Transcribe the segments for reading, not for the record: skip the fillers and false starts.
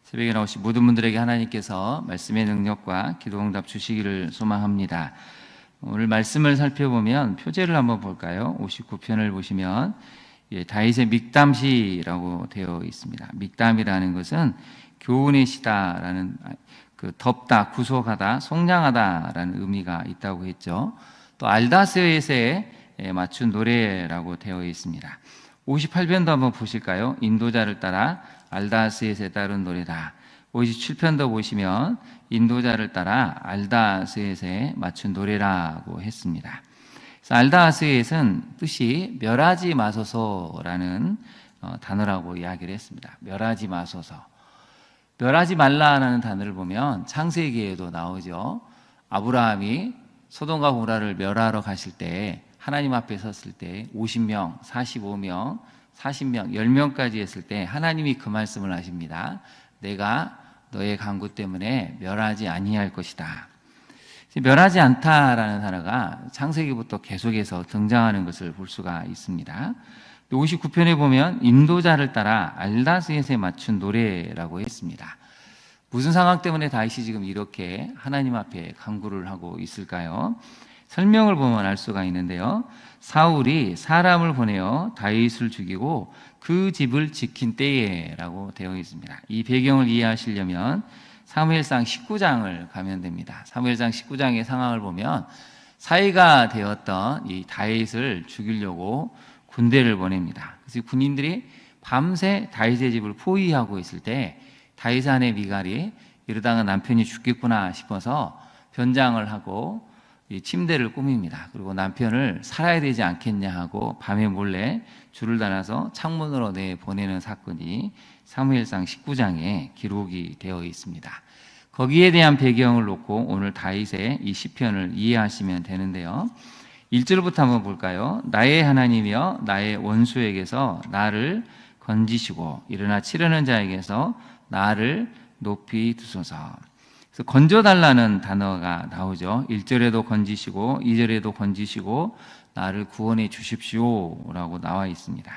새벽에 나오신 모든 분들에게 하나님께서 말씀의 능력과 기도응답 주시기를 소망합니다. 오늘 말씀을 살펴보면 표제를 한번 볼까요? 59편을 보시면 다윗의 믹담시라고 되어 있습니다. 믹담이라는 것은 교훈의 시다라는 덥다, 구속하다, 속량하다라는 의미가 있다고 했죠. 또 알다스에서에 맞춘 노래라고 되어 있습니다. 58편도 한번 보실까요? 인도자를 따라 알다스에세 따른 노래다. 57편도 보시면 인도자를 따라 알다스에세 맞춘 노래라고 했습니다. 알다스에셋은 뜻이 멸하지 마소서라는 단어라고 이야기를 했습니다. 멸하지 마소서. 멸하지 말라라는 단어를 보면 창세기에도 나오죠. 아브라함이 소돔과 고모라를 멸하러 가실 때 하나님 앞에 섰을 때 50명, 45명, 40명, 10명까지 했을 때 하나님이 그 말씀을 하십니다. 내가 너의 간구 때문에 멸하지 아니할 것이다. 멸하지 않다라는 단어가 창세기부터 계속해서 등장하는 것을 볼 수가 있습니다. 59편에 보면 인도자를 따라 알다스에세 맞춘 노래라고 했습니다. 무슨 상황 때문에 다윗이 지금 이렇게 하나님 앞에 간구를 하고 있을까요? 설명을 보면 알 수가 있는데요. 사울이 사람을 보내어 다윗을 죽이고 그 집을 지킨 때에라고 되어 있습니다. 이 배경을 이해하시려면 사무엘상 19장을 가면 됩니다. 사무엘상 19장의 상황을 보면 사이가 되었던 이 다윗을 죽이려고 군대를 보냅니다. 그래서 군인들이 밤새 다윗의 집을 포위하고 있을 때 다윗의 아내 미갈이 이러다가 남편이 죽겠구나 싶어서 변장을 하고 이 침대를 꾸밉니다. 그리고 남편을 살아야 되지 않겠냐 하고 밤에 몰래 줄을 달아서 창문으로 내보내는 사건이 사무엘상 19장에 기록이 되어 있습니다. 거기에 대한 배경을 놓고 오늘 다윗의 이 시편을 이해하시면 되는데요. 1절부터 한번 볼까요? 나의 하나님이여 나의 원수에게서 나를 건지시고 일어나 치려는 자에게서 나를 높이 두소서. 그래서 건져달라는 단어가 나오죠. 1절에도 건지시고 2절에도 건지시고 나를 구원해 주십시오 라고 나와 있습니다.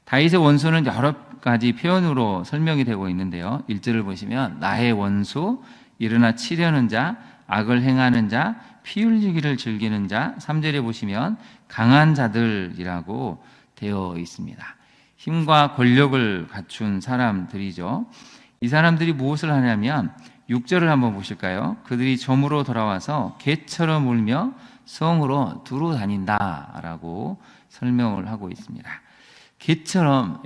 다윗의 원수는 여러 가지 표현으로 설명이 되고 있는데요. 1절을 보시면 나의 원수, 일어나 치려는 자, 악을 행하는 자, 피 흘리기를 즐기는 자. 3절에 보시면 강한 자들이라고 되어 있습니다. 힘과 권력을 갖춘 사람들이죠. 이 사람들이 무엇을 하냐면 6절을 한번 보실까요? 그들이 점으로 돌아와서 개처럼 울며 성으로 두루 다닌다라고 설명을 하고 있습니다. 개처럼,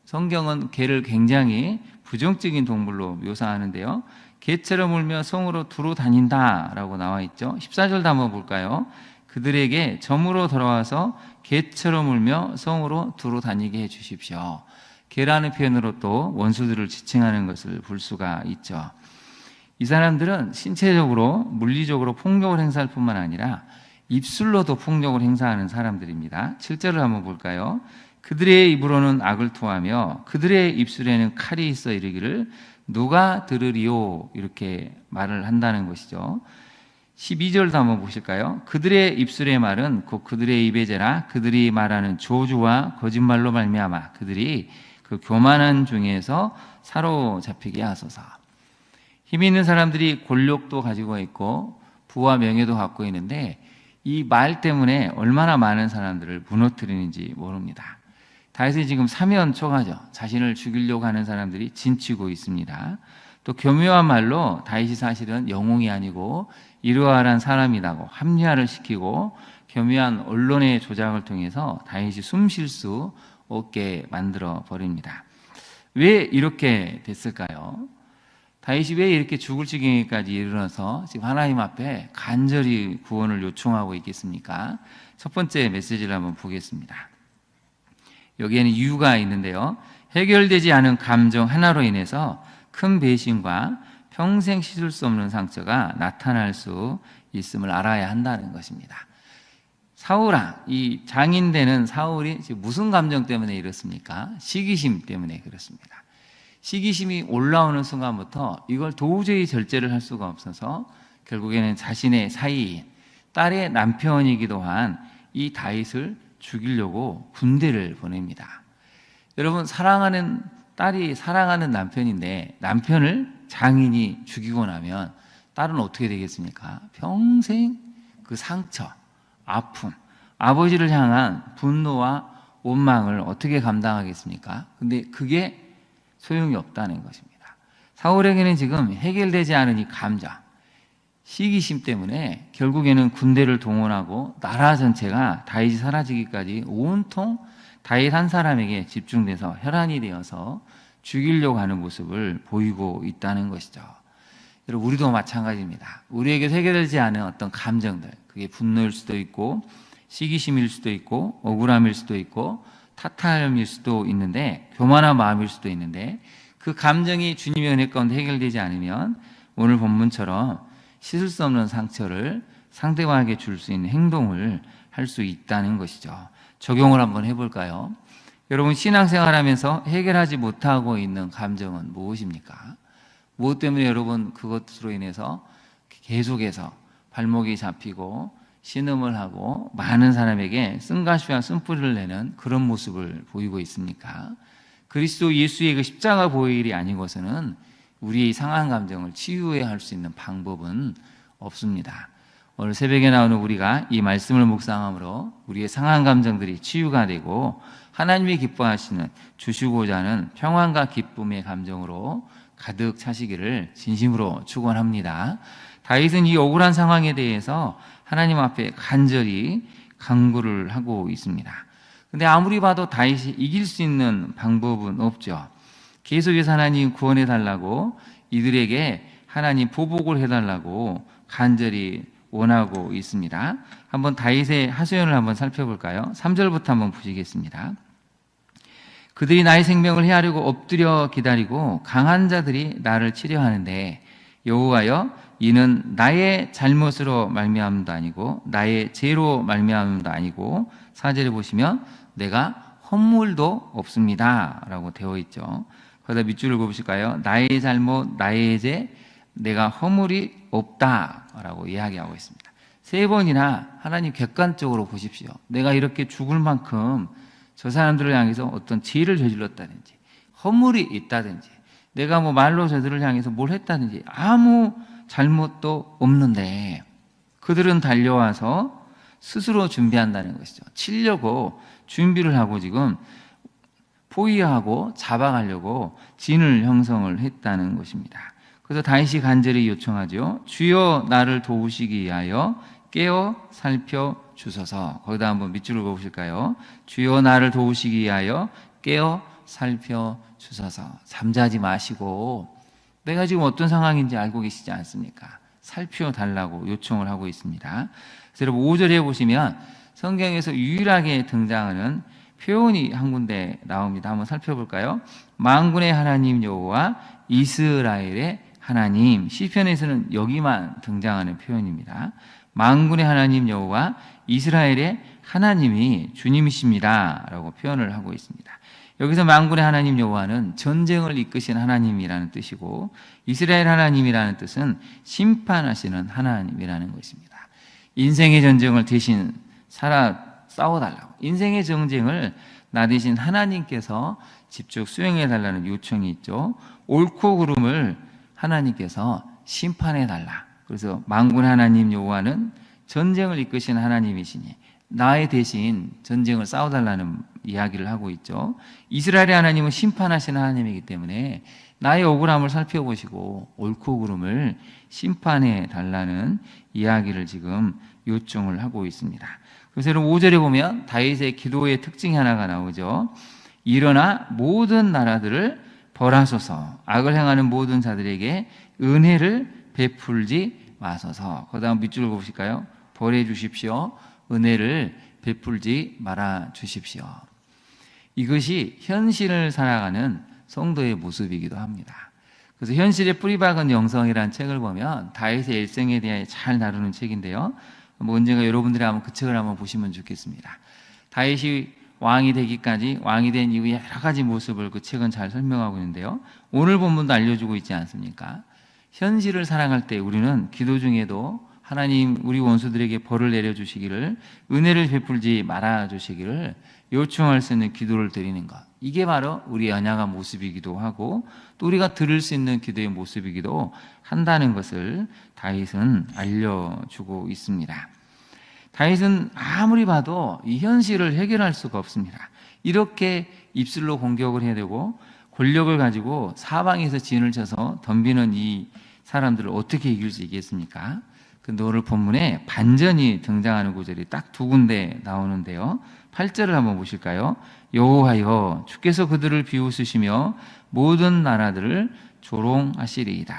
성경은 개를 굉장히 부정적인 동물로 묘사하는데요. 개처럼 울며 성으로 두루 다닌다라고 나와 있죠. 14절도 한번 볼까요? 그들에게 점으로 돌아와서 개처럼 울며 성으로 두루 다니게 해 주십시오. 개라는 표현으로 또 원수들을 지칭하는 것을 볼 수가 있죠. 이 사람들은 신체적으로, 물리적으로 폭력을 행사할 뿐만 아니라 입술로도 폭력을 행사하는 사람들입니다. 7절을 한번 볼까요? 그들의 입으로는 악을 토하며 그들의 입술에는 칼이 있어 이르기를 누가 들으리요 이렇게 말을 한다는 것이죠. 12절도 한번 보실까요? 그들의 입술의 말은 곧 그들의 입의 죄라 그들이 말하는 조주와 거짓말로 말미암아 그들이 그 교만한 중에서 사로잡히게 하소서. 힘 있는 사람들이 권력도 가지고 있고 부와 명예도 갖고 있는데 이 말 때문에 얼마나 많은 사람들을 무너뜨리는지 모릅니다. 다윗이 지금 사면초가죠. 자신을 죽이려고 하는 사람들이 진치고 있습니다. 또 교묘한 말로 다윗이 사실은 영웅이 아니고 이러한 사람이라고 합리화를 시키고 교묘한 언론의 조작을 통해서 다윗이 숨 쉴 수 없게 만들어 버립니다. 왜 이렇게 됐을까요? 다윗이 왜 이렇게 죽을 지경에까지 이르러서 지금 하나님 앞에 간절히 구원을 요청하고 있겠습니까? 첫 번째 메시지를 한번 보겠습니다. 여기에는 이유가 있는데요. 해결되지 않은 감정 하나로 인해서 큰 배신과 평생 씻을 수 없는 상처가 나타날 수 있음을 알아야 한다는 것입니다. 사울아, 이 장인되는 사울이 무슨 감정 때문에 이렇습니까? 시기심 때문에 그렇습니다. 시기심이 올라오는 순간부터 이걸 도저히 절제를 할 수가 없어서 결국에는 자신의 사이인 딸의 남편이기도 한 이 다윗을 죽이려고 군대를 보냅니다. 여러분, 사랑하는 딸이 사랑하는 남편인데 남편을 장인이 죽이고 나면 딸은 어떻게 되겠습니까? 평생 그 상처, 아픔, 아버지를 향한 분노와 원망을 어떻게 감당하겠습니까? 근데 그게 소용이 없다는 것입니다. 사울에게는 지금 해결되지 않은 이 감정, 시기심 때문에 결국에는 군대를 동원하고 나라 전체가 다윗이 사라지기까지 온통 다윗 한 사람에게 집중돼서 혈안이 되어서 죽이려고 하는 모습을 보이고 있다는 것이죠. 여러분, 우리도 마찬가지입니다. 우리에게 해결되지 않은 어떤 감정들, 그게 분노일 수도 있고 시기심일 수도 있고 억울함일 수도 있고 탓함일 수도 있는데 교만한 마음일 수도 있는데 그 감정이 주님의 은혜 가운데 해결되지 않으면 오늘 본문처럼 씻을 수 없는 상처를 상대방에게 줄 수 있는 행동을 할 수 있다는 것이죠. 적용을 한번 해볼까요? 여러분, 신앙생활하면서 해결하지 못하고 있는 감정은 무엇입니까? 무엇 때문에 여러분 그것으로 인해서 계속해서 발목이 잡히고 신음을 하고 많은 사람에게 쓴가시와 쓴뿌리를 내는 그런 모습을 보이고 있습니까? 그리스도 예수의 그 십자가 보혈이 아니고서는 우리의 상한 감정을 치유해야 할 수 있는 방법은 없습니다. 오늘 새벽에 나오는 우리가 이 말씀을 묵상함으로 우리의 상한 감정들이 치유가 되고 하나님이 기뻐하시는 주시고자 하는 평안과 기쁨의 감정으로 가득 차시기를 진심으로 축원합니다. 다윗은 이 억울한 상황에 대해서 하나님 앞에 간절히 간구를 하고 있습니다. 근데 아무리 봐도 다윗이 이길 수 있는 방법은 없죠. 계속해서 하나님 구원해 달라고 이들에게 하나님 보복을 해달라고 간절히 원하고 있습니다. 한번 다윗의 하소연을 한번 살펴볼까요? 3절부터 한번 보시겠습니다. 그들이 나의 생명을 해하려고 엎드려 기다리고 강한 자들이 나를 치려하는데 여호와여, 이는 나의 잘못으로 말미암음도 아니고 나의 죄로 말미암음도 아니고 4절에 보시면 내가 허물도 없습니다 라고 되어 있죠. 거기다 밑줄을 그어보실까요? 나의 잘못, 나의 죄, 내가 허물이 없다라고 이야기하고 있습니다. 3번이나 하나님 객관적으로 보십시오. 내가 이렇게 죽을 만큼 저 사람들을 향해서 어떤 죄를 저질렀다든지 허물이 있다든지 내가 뭐 말로 저들을 향해서 뭘 했다든지 아무 잘못도 없는데 그들은 달려와서 스스로 준비한다는 것이죠. 치려고 준비를 하고 지금 포위하고 잡아가려고 진을 형성을 했다는 것입니다. 그래서 다윗이 간절히 요청하죠. 주여 나를 도우시기 위하여 깨어 살펴 주소서. 거기다 한번 밑줄을 그어보실까요? 주여 나를 도우시기 위하여 깨어 살펴 주소서. 잠자지 마시고 내가 지금 어떤 상황인지 알고 계시지 않습니까? 살펴달라고 요청을 하고 있습니다. 그래서 여러분 5절에 보시면 성경에서 유일하게 등장하는 표현이 한 군데 나옵니다. 한번 살펴볼까요? 만군의 하나님 여호와 이스라엘의 하나님. 시편에서는 여기만 등장하는 표현입니다. 만군의 하나님 여호와 이스라엘의 하나님이 주님이십니다 라고 표현을 하고 있습니다. 여기서 만군의 하나님 여호와는 전쟁을 이끄신 하나님이라는 뜻이고 이스라엘 하나님이라는 뜻은 심판하시는 하나님이라는 것입니다. 인생의 전쟁을 대신 싸워달라고, 인생의 전쟁을 나 대신 하나님께서 직접 수행해달라는 요청이 있죠. 옳고 그름을 하나님께서 심판해달라. 그래서 만군 하나님 여호와는 전쟁을 이끄신 하나님이시니 나의 대신 전쟁을 싸워달라는 이야기를 하고 있죠. 이스라엘의 하나님은 심판하시는 하나님이기 때문에 나의 억울함을 살펴보시고 옳고 그름을 심판해 달라는 이야기를 지금 요청을 하고 있습니다. 그래서 여러분 5절에 보면 다윗의 기도의 특징이 하나가 나오죠. 일어나 모든 나라들을 벌하소서, 악을 행하는 모든 자들에게 은혜를 베풀지 마소서. 그 다음 밑줄을 보실까요? 벌해 주십시오. 은혜를 베풀지 말아 주십시오. 이것이 현실을 살아가는 성도의 모습이기도 합니다. 그래서 현실의 뿌리박은 영성이라는 책을 보면 다윗의 일생에 대해 잘 다루는 책인데요. 뭐 언젠가 여러분들이 한번 그 책을 한번 보시면 좋겠습니다. 다윗이 왕이 되기까지, 왕이 된 이후의 여러 가지 모습을 그 책은 잘 설명하고 있는데요. 오늘 본문도 알려주고 있지 않습니까? 현실을 살아갈 때 우리는 기도 중에도 하나님 우리 원수들에게 벌을 내려주시기를, 은혜를 베풀지 말아주시기를 요청할 수 있는 기도를 드리는 것, 이게 바로 우리 연약한 모습이기도 하고 또 우리가 들을 수 있는 기도의 모습이기도 한다는 것을 다윗은 알려주고 있습니다. 다윗은 아무리 봐도 이 현실을 해결할 수가 없습니다. 이렇게 입술로 공격을 해야 되고 권력을 가지고 사방에서 진을 쳐서 덤비는 이 사람들을 어떻게 이길 수 있겠습니까? 그 오늘 본문에 반전이 등장하는 구절이 딱 두 군데 나오는데요. 8절을 한번 보실까요? 여호와여 주께서 그들을 비웃으시며 모든 나라들을 조롱하시리이다.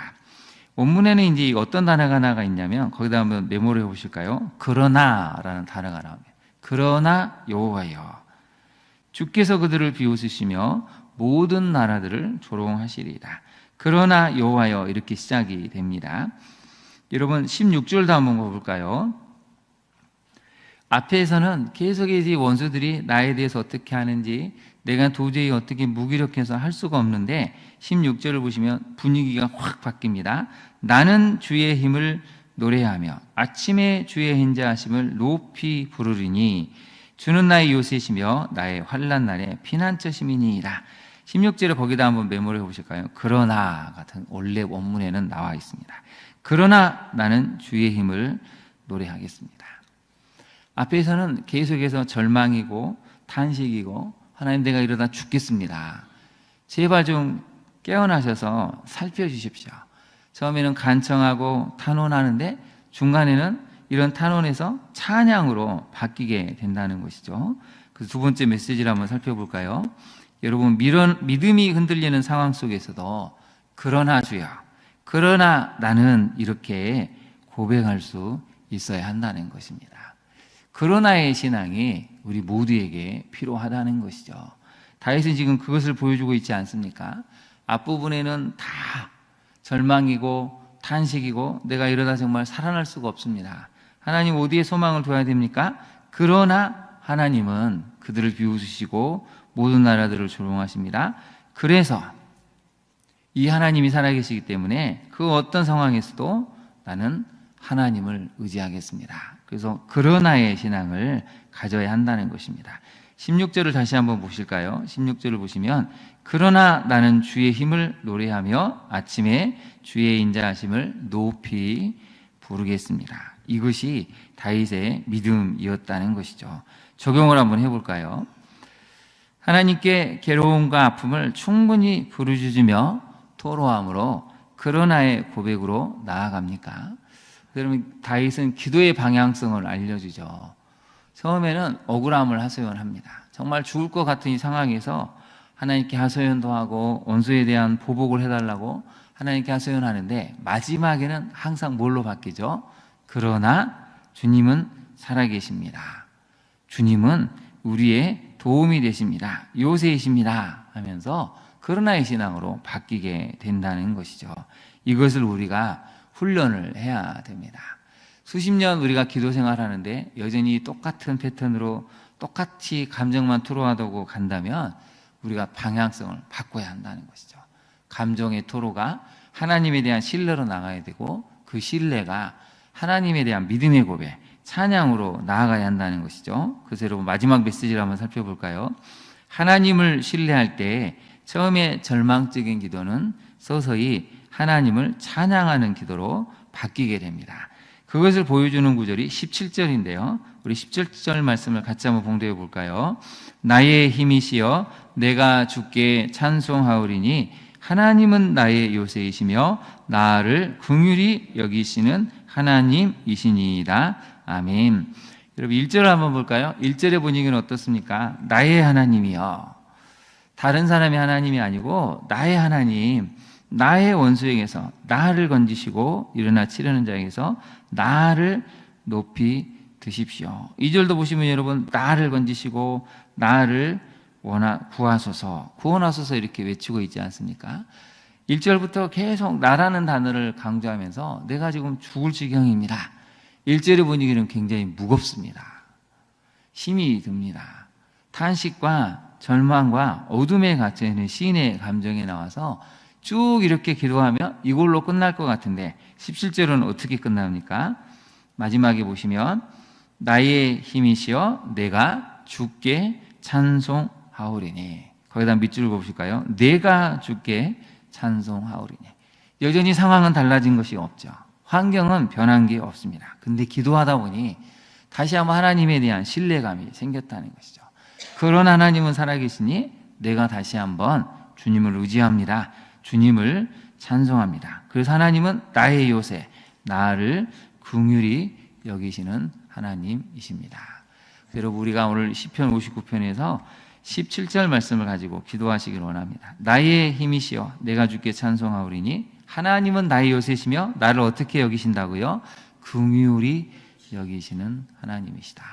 원문에는 이제 어떤 단어가 하나가 있냐면 거기다 한번 메모를 해보실까요? 그러나라는 단어가 나옵니다. 그러나 여호와여 주께서 그들을 비웃으시며 모든 나라들을 조롱하시리이다. 그러나 여호와여 이렇게 시작이 됩니다. 여러분 16절도 한번 볼까요? 앞에서는 계속 이 원수들이 나에 대해서 어떻게 하는지 내가 도저히 어떻게 무기력해서 할 수가 없는데 16절을 보시면 분위기가 확 바뀝니다. 나는 주의 힘을 노래하며 아침에 주의 인자하심을 높이 부르리니 주는 나의 요새시며 나의 환난 날에 피난처심이니이다. 16절에 거기다 한번 메모를 해보실까요? 그러나 같은 원래 원문에는 나와 있습니다. 그러나 나는 주의 힘을 노래하겠습니다. 앞에서는 계속해서 절망이고 탄식이고 하나님 내가 이러다 죽겠습니다. 제발 좀 깨어나셔서 살펴주십시오. 처음에는 간청하고 탄원하는데 중간에는 이런 탄원에서 찬양으로 바뀌게 된다는 것이죠. 그래서 두 번째 메시지를 한번 살펴볼까요? 여러분 믿음이 흔들리는 상황 속에서도 그러나 주여 그러나 나는 이렇게 고백할 수 있어야 한다는 것입니다. 그러나의 신앙이 우리 모두에게 필요하다는 것이죠. 다윗은 지금 그것을 보여주고 있지 않습니까? 앞부분에는 다 절망이고 탄식이고 내가 이러다 정말 살아날 수가 없습니다. 하나님 어디에 소망을 둬야 됩니까? 그러나 하나님은 그들을 비웃으시고 모든 나라들을 조롱하십니다. 그래서 이 하나님이 살아계시기 때문에 그 어떤 상황에서도 나는 하나님을 의지하겠습니다. 그래서 그러나의 신앙을 가져야 한다는 것입니다. 16절을 다시 한번 보실까요? 16절을 보시면 그러나 나는 주의 힘을 노래하며 아침에 주의 인자하심을 높이 부르겠습니다. 이것이 다윗의 믿음이었다는 것이죠. 적용을 한번 해볼까요? 하나님께 괴로움과 아픔을 충분히 부르짖으며 토로함으로 그러나의 고백으로 나아갑니까? 그러면 다윗은 기도의 방향성을 알려주죠. 처음에는 억울함을 하소연합니다. 정말 죽을 것 같은 이 상황에서 하나님께 하소연도 하고 원수에 대한 보복을 해달라고 하나님께 하소연하는데 마지막에는 항상 뭘로 바뀌죠? 그러나 주님은 살아계십니다. 주님은 우리의 도움이 되십니다. 요새이십니다 하면서 그러나의 신앙으로 바뀌게 된다는 것이죠. 이것을 우리가 훈련을 해야 됩니다. 수십 년 우리가 기도 생활하는데 여전히 똑같은 패턴으로 똑같이 감정만 토로하고 간다면 우리가 방향성을 바꿔야 한다는 것이죠. 감정의 토로가 하나님에 대한 신뢰로 나가야 되고 그 신뢰가 하나님에 대한 믿음의 고백, 찬양으로 나아가야 한다는 것이죠. 그래서 여러분 마지막 메시지를 한번 살펴볼까요? 하나님을 신뢰할 때 처음에 절망적인 기도는 서서히 하나님을 찬양하는 기도로 바뀌게 됩니다. 그것을 보여주는 구절이 17절인데요. 우리 17절 말씀을 같이 한번 봉독해 볼까요? 나의 힘이시여 내가 주께 찬송하오리니 하나님은 나의 요새이시며 나를 긍휼히 여기시는 하나님이시니이다. 아멘. 여러분 1절을 한번 볼까요? 1절의 분위기는 어떻습니까? 나의 하나님이여. 다른 사람의 하나님이 아니고 나의 하나님, 나의 원수에게서 나를 건지시고 일어나 치려는 자에게서 나를 높이 드십시오. 2절도 보시면 여러분 나를 건지시고 나를 구원하소서 이렇게 외치고 있지 않습니까? 1절부터 계속 나라는 단어를 강조하면서 내가 지금 죽을 지경입니다. 1절의 분위기는 굉장히 무겁습니다. 힘이 듭니다. 탄식과 절망과 어둠에 갇혀있는 시인의 감정이 나와서 쭉 이렇게 기도하면 이걸로 끝날 것 같은데 17절은 어떻게 끝납니까? 마지막에 보시면 나의 힘이시여 내가 주께 찬송하오리니. 거기다 밑줄 보실까요? 내가 주께 찬송하오리니. 여전히 상황은 달라진 것이 없죠. 환경은 변한 게 없습니다. 근데 기도하다 보니 다시 한번 하나님에 대한 신뢰감이 생겼다는 것이죠. 그런 하나님은 살아계시니 내가 다시 한번 주님을 의지합니다. 주님을 찬송합니다. 그래서 하나님은 나의 요새, 나를 긍휼히 여기시는 하나님이십니다. 여러분, 우리가 오늘 시편 59편에서 17절 말씀을 가지고 기도하시길 원합니다. 나의 힘이시여 내가 주께 찬송하오리니. 하나님은 나의 요새시며 나를 어떻게 여기신다고요? 긍휼히 여기시는 하나님이시다.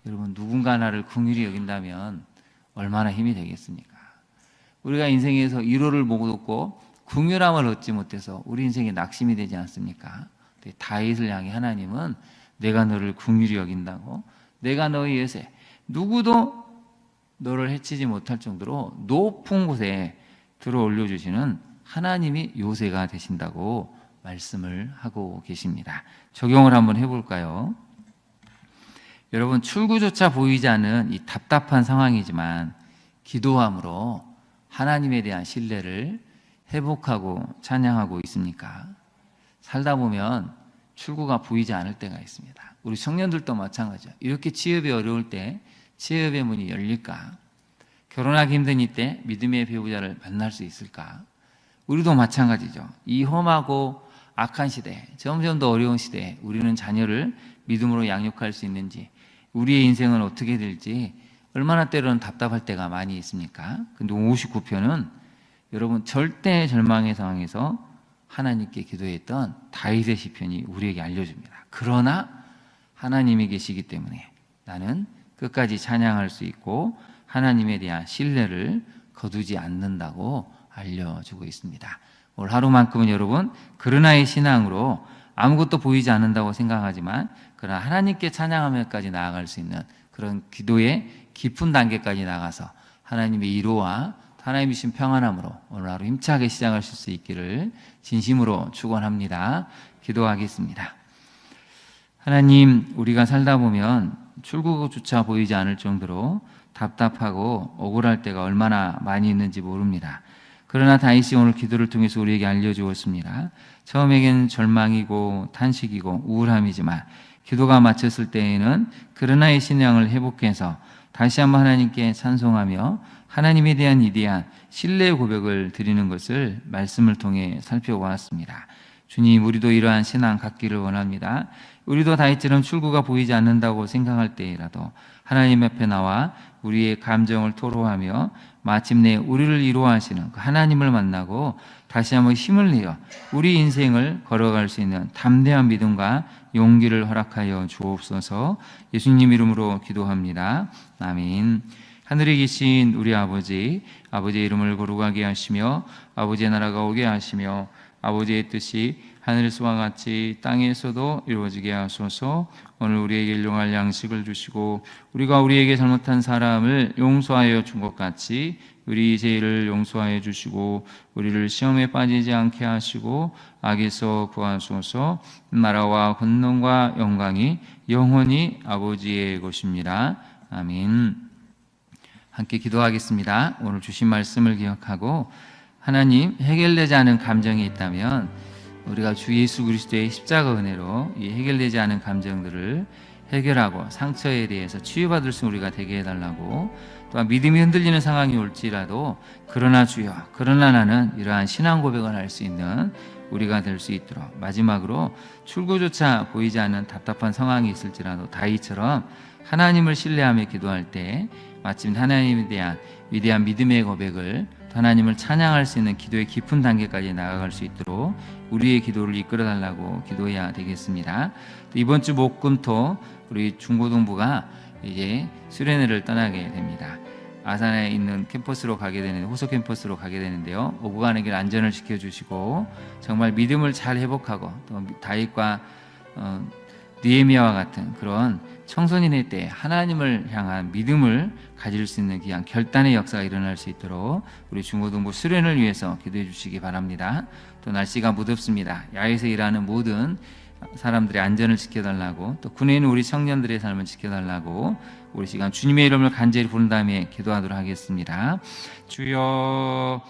여러분, 누군가 나를 긍휼히 여긴다면 얼마나 힘이 되겠습니까? 우리가 인생에서 위로를 못 얻고 긍휼함을 얻지 못해서 우리 인생에 낙심이 되지 않습니까? 다윗을 향해 하나님은 내가 너를 긍휼히 여긴다고, 내가 너의 요새, 누구도 너를 해치지 못할 정도로 높은 곳에 들어 올려주시는 하나님이 요새가 되신다고 말씀을 하고 계십니다. 적용을 한번 해볼까요? 여러분, 출구조차 보이지 않는 이 답답한 상황이지만 기도함으로 하나님에 대한 신뢰를 회복하고 찬양하고 있습니까? 살다 보면 출구가 보이지 않을 때가 있습니다. 우리 청년들도 마찬가지죠. 이렇게 취업이 어려울 때 취업의 문이 열릴까? 결혼하기 힘든 이때 믿음의 배우자를 만날 수 있을까? 우리도 마찬가지죠. 이 험하고 악한 시대에, 점점 더 어려운 시대에 우리는 자녀를 믿음으로 양육할 수 있는지, 우리의 인생은 어떻게 될지 얼마나 때로는 답답할 때가 많이 있습니까? 근데 59편은 여러분, 절대 절망의 상황에서 하나님께 기도했던 다윗의 시편이 우리에게 알려줍니다. 그러나 하나님이 계시기 때문에 나는 끝까지 찬양할 수 있고 하나님에 대한 신뢰를 거두지 않는다고 알려주고 있습니다. 오늘 하루만큼은 여러분, 그러나의 신앙으로 아무것도 보이지 않는다고 생각하지만 그러나 하나님께 찬양하면까지 나아갈 수 있는 그런 기도의 깊은 단계까지 나가서 하나님의 위로와 하나님이 주신 평안함으로 오늘 하루 힘차게 시작하실 수 있기를 진심으로 축원합니다. 기도하겠습니다. 하나님, 우리가 살다 보면 출구조차 보이지 않을 정도로 답답하고 억울할 때가 얼마나 많이 있는지 모릅니다. 그러나 다윗이 오늘 기도를 통해서 우리에게 알려주었습니다. 처음에는 절망이고 탄식이고 우울함이지만 기도가 마쳤을 때에는 그러나의 신앙을 회복해서 다시 한번 하나님께 찬송하며 하나님에 대한 위대한 신뢰의 고백을 드리는 것을 말씀을 통해 살펴보았습니다. 주님, 우리도 이러한 신앙 갖기를 원합니다. 우리도 다윗처럼 출구가 보이지 않는다고 생각할 때라도 하나님 앞에 나와 우리의 감정을 토로하며 마침내 우리를 위로하시는 그 하나님을 만나고 다시 한번 힘을 내어 우리 인생을 걸어갈 수 있는 담대한 믿음과 용기를 허락하여 주옵소서. 예수님 이름으로 기도합니다. 아멘. 하늘에 계신 우리 아버지의 이름을 거룩하게 하시며 아버지의 나라가 오게 하시며 아버지의 뜻이 하늘에서와 같이 땅에서도 이루어지게 하소서. 오늘 우리에게 일용할 양식을 주시고 우리가 우리에게 잘못한 사람을 용서하여 준 것 같이 우리 죄를 용서하여 주시고 우리를 시험에 빠지지 않게 하시고 악에서 구하소서. 나라와 권능과 영광이 영원히 아버지의 것입니다. 아멘. 함께 기도하겠습니다. 오늘 주신 말씀을 기억하고 하나님, 해결되지 않은 감정이 있다면 우리가 주 예수 그리스도의 십자가 은혜로 이 해결되지 않은 감정들을 해결하고 상처에 대해서 치유받을 수 우리가 되게 해달라고, 또한 믿음이 흔들리는 상황이 올지라도 그러나 주여, 그러나 나는 이러한 신앙 고백을 할 수 있는 우리가 될 수 있도록, 마지막으로 출구조차 보이지 않는 답답한 상황이 있을지라도 다윗처럼 하나님을 신뢰하며 기도할 때 마침 하나님에 대한 위대한 믿음의 고백을, 하나님을 찬양할 수 있는 기도의 깊은 단계까지 나아갈 수 있도록 우리의 기도를 이끌어 달라고 기도해야 되겠습니다. 이번 주 목금토 우리 중고등부가 이제 수련회를 떠나게 됩니다. 아산에 있는 캠퍼스로 가게 되는, 호소 캠퍼스로 가게 되는데요. 오고 가는 길 안전을 지켜주시고 정말 믿음을 잘 회복하고 또 다윗과 느헤미야와 같은 그런 청소년의 때 하나님을 향한 믿음을 가질 수 있는 귀한 결단의 역사가 일어날 수 있도록 우리 중고등부 수련을 위해서 기도해 주시기 바랍니다. 또 날씨가 무덥습니다. 야외에서 일하는 모든 사람들의 안전을 지켜달라고, 또 군에 있는 우리 청년들의 삶을 지켜달라고 우리 시간 주님의 이름을 간절히 부른 다음에 기도하도록 하겠습니다. 주여